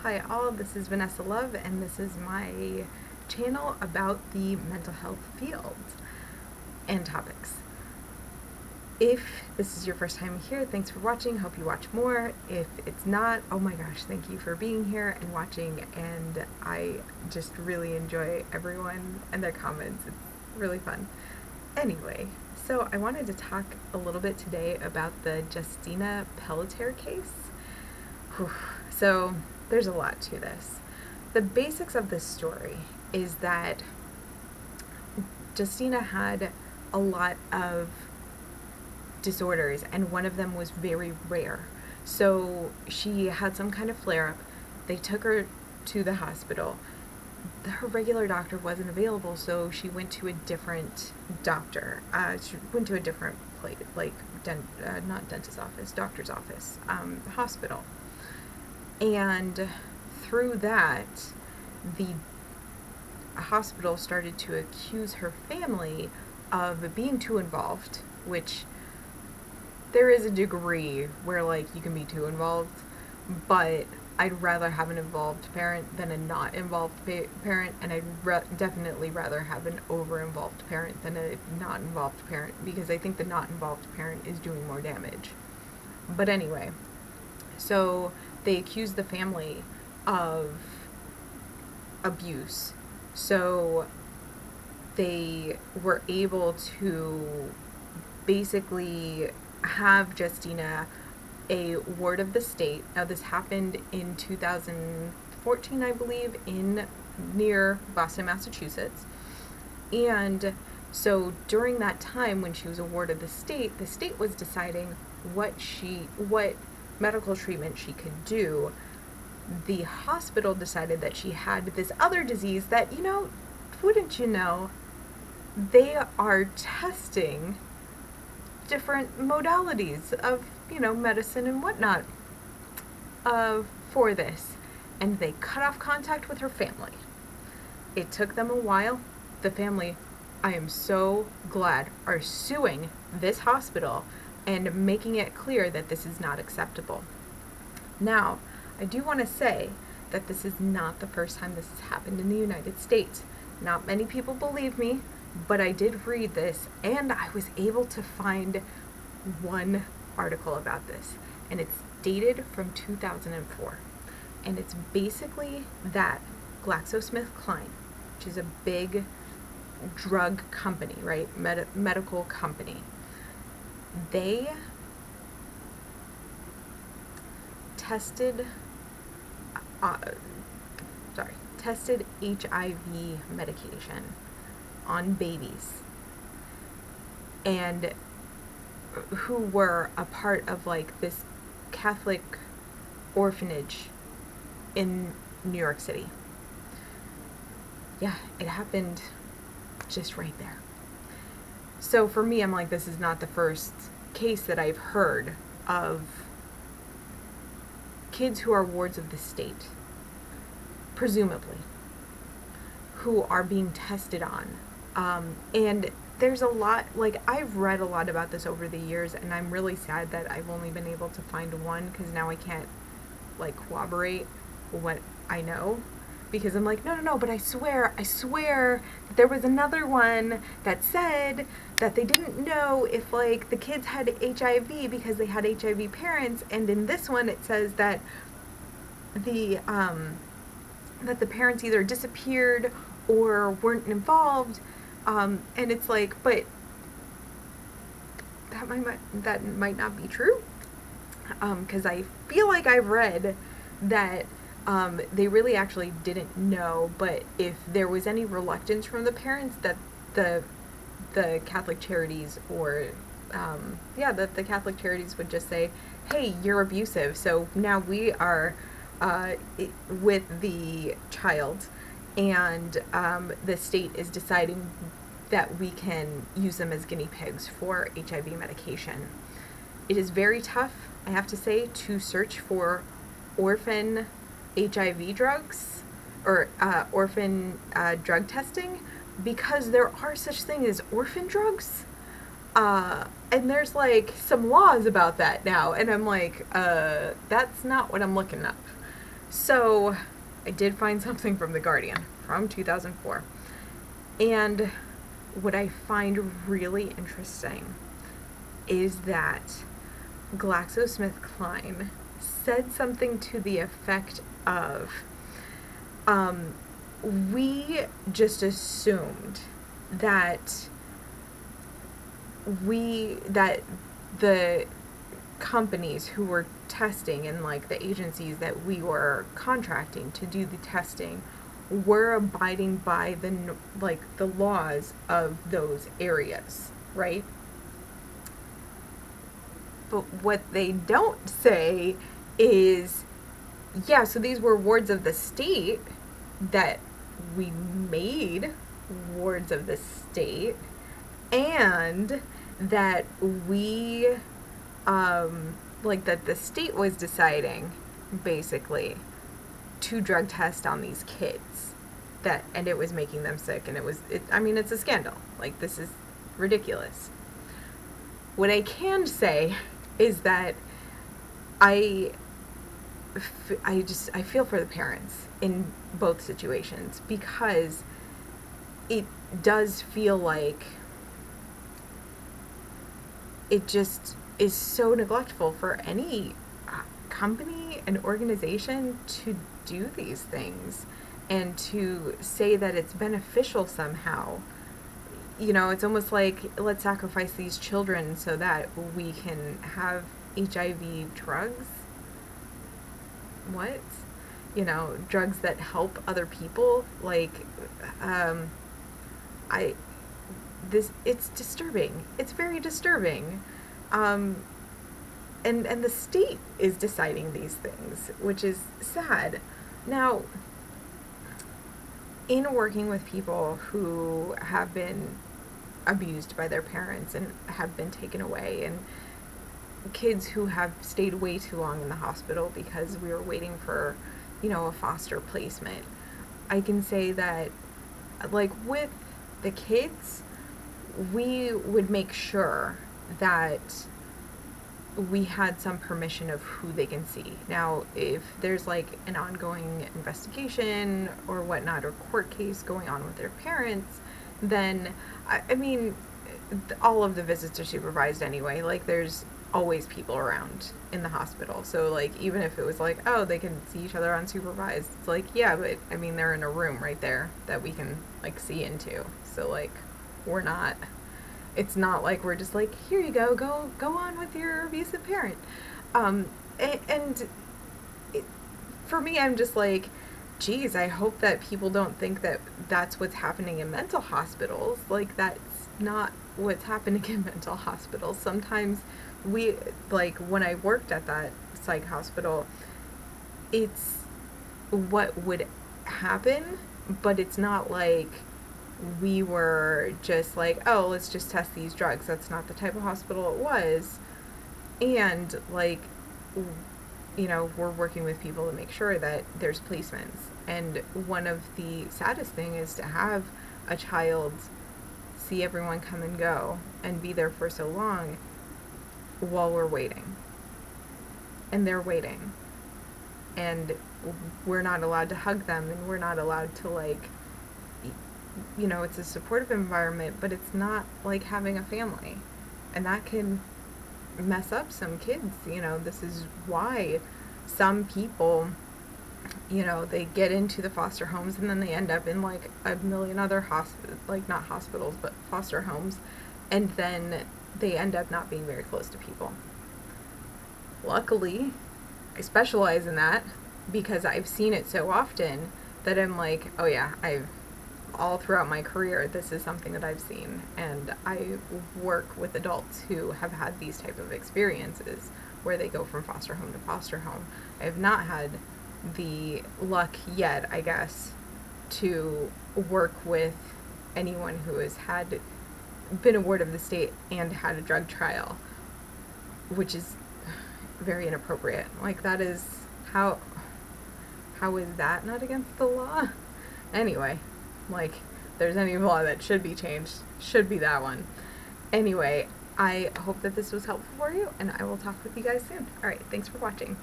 Hi all, this is Vanessa Love and this is my channel about the mental health field and topics. If this is your first time here, thanks for watching. Hope you watch more. If it's not, oh my gosh, thank you for being here and watching, and I just really enjoy everyone and their comments. It's really fun. Anyway, so I wanted to talk a little bit today about the Justina Pellier case. Whew. So there's a lot to this. The basics of this story is that Justina had a lot of disorders, and one of them was very rare. So she had some kind of flare-up. They took her to the hospital. Her regular doctor wasn't available, so she went to a different doctor. She went to a different place, like not dentist's office, doctor's office, hospital. And through that, the hospital started to accuse her family of being too involved, which there is a degree where, like, you can be too involved, but I'd rather have an involved parent than a not involved parent, and I'd definitely rather have an over-involved parent than a not involved parent, because I think the not involved parent is doing more damage. But anyway, so they accused the family of abuse. So they were able to basically have Justina a ward of the state. Now this happened in 2014, I believe, near Boston, Massachusetts. And so during that time when she was a ward of the state was deciding what medical treatment she could do. The hospital decided that she had this other disease that, wouldn't you know, they are testing different modalities of, medicine and whatnot for this. And they cut off contact with her family. It took them a while. The family, I am so glad, are suing this hospital and making it clear that this is not acceptable. Now, I do want to say that this is not the first time this has happened in the United States. Not many people believe me, but I did read this, and I was able to find one article about this, and it's dated from 2004. And it's basically that GlaxoSmithKline, which is a big drug company, right? Medical company. They tested HIV medication on babies, and who were a part of, like, this Catholic orphanage in New York City. Yeah, it happened just right there. So for me, I'm like, this is not the first case that I've heard of kids who are wards of the state, presumably, who are being tested on. And there's a lot, like, I've read a lot about this over the years, and I'm really sad that I've only been able to find one, because now I can't, like, corroborate what I know. Because I'm like, no, but I swear that there was another one that said that they didn't know if, like, the kids had HIV because they had HIV parents, and in this one it says that the parents either disappeared or weren't involved, and it's like, but that might not be true, because I feel like I've read that they really actually didn't know, but if there was any reluctance from the parents, that the Catholic Charities or that the Catholic Charities would just say, hey, you're abusive, so now we are with the child, and the state is deciding that we can use them as guinea pigs for HIV medication. It is very tough, I have to say, to search for orphan HIV drugs or orphan drug testing, because there are such things as orphan drugs, and there's, like, some laws about that now, and I'm like, that's not what I'm looking up. So I did find something from The Guardian from 2004. And what I find really interesting is that GlaxoSmithKline said something to the effect of, we just assumed that the companies who were testing and like the agencies that we were contracting to do the testing were abiding by the laws of those areas, right? But what they don't say is, yeah, so these were wards of the state that we made wards of the state, and that we that the state was deciding basically to drug test on these kids, and it was making them sick, and it's a scandal. Like, this is ridiculous. What I can say is that I feel for the parents in both situations, because it does feel like it just is so neglectful for any company and organization to do these things and to say that it's beneficial somehow. You know, it's almost like, let's sacrifice these children so that we can have HIV drugs. What? You know, drugs that help other people. Like, it's disturbing. It's very disturbing. And the state is deciding these things, which is sad. Now, in working with people who have been abused by their parents and have been taken away, and kids who have stayed way too long in the hospital because we were waiting for, a foster placement, I can say that, like, with the kids, we would make sure that we had some permission of who they can see. Now, if there's like an ongoing investigation or whatnot, or court case going on with their parents, then all of the visits are supervised anyway. Like, there's always people around in the hospital, so like, even if it was like, oh, they can see each other unsupervised, it's like, yeah, but they're in a room right there that we can like see into. So like, it's not like we're just like, here you go on with your abusive parent. For me, I'm just like, geez, I hope that people don't think that that's what's happening in mental hospitals. Like, that's not what's happening in mental hospitals. Sometimes when I worked at that psych hospital, it's what would happen, but it's not like we were just like, oh, let's just test these drugs. That's not the type of hospital it was. And like, we're working with people to make sure that there's placements. And one of the saddest thing is to have a child see everyone come and go and be there for so long while we're waiting. And they're waiting. And we're not allowed to hug them, and we're not allowed to like, it's a supportive environment, but it's not like having a family. And that can mess up some kids. This is why some people, they get into the foster homes and then they end up in like a million other not hospitals, but foster homes. And then they end up not being very close to people. Luckily, I specialize in that because I've seen it so often that I'm like, oh yeah, all throughout my career, this is something that I've seen, and I work with adults who have had these type of experiences where they go from foster home to foster home. I have not had the luck yet, I guess, to work with anyone who has been a ward of the state and had a drug trial, which is very inappropriate. Like, that is, how is that not against the law? Anyway, like, there's any law that should be changed, should be that one. Anyway, I hope that this was helpful for you, and I will talk with you guys soon. All right, thanks for watching.